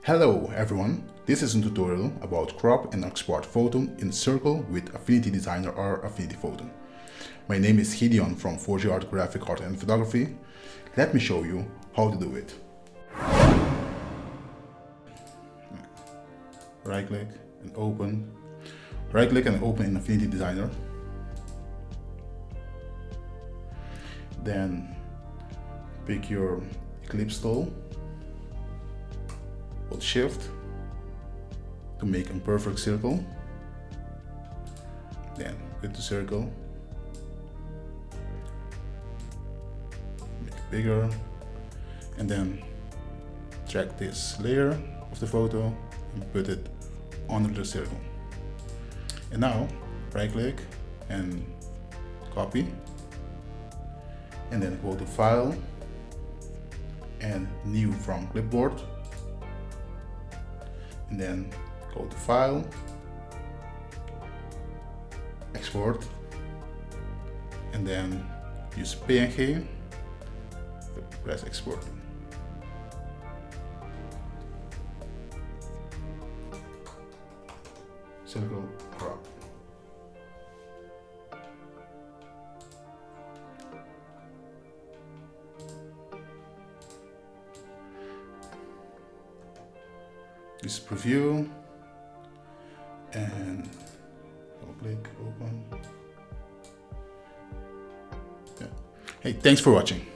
Hello everyone, this is a tutorial about crop and export photo in Circle with Affinity Designer or Affinity Photo. My name is Gideon from 4G Art, Graphic Art and Photography. Let me show you how to do it. Right click and open. Right click and open in Affinity Designer. Then pick your ellipse tool. Hold Shift to make a perfect circle. Then with the circle, make it bigger, and then drag this layer of the photo and put it under the circle. And now right click and copy, and then go to File and New from Clipboard. And then go to File, Export, and then use PNG, press Export. Circle crop. This preview and click open. Yeah. Hey, thanks for watching.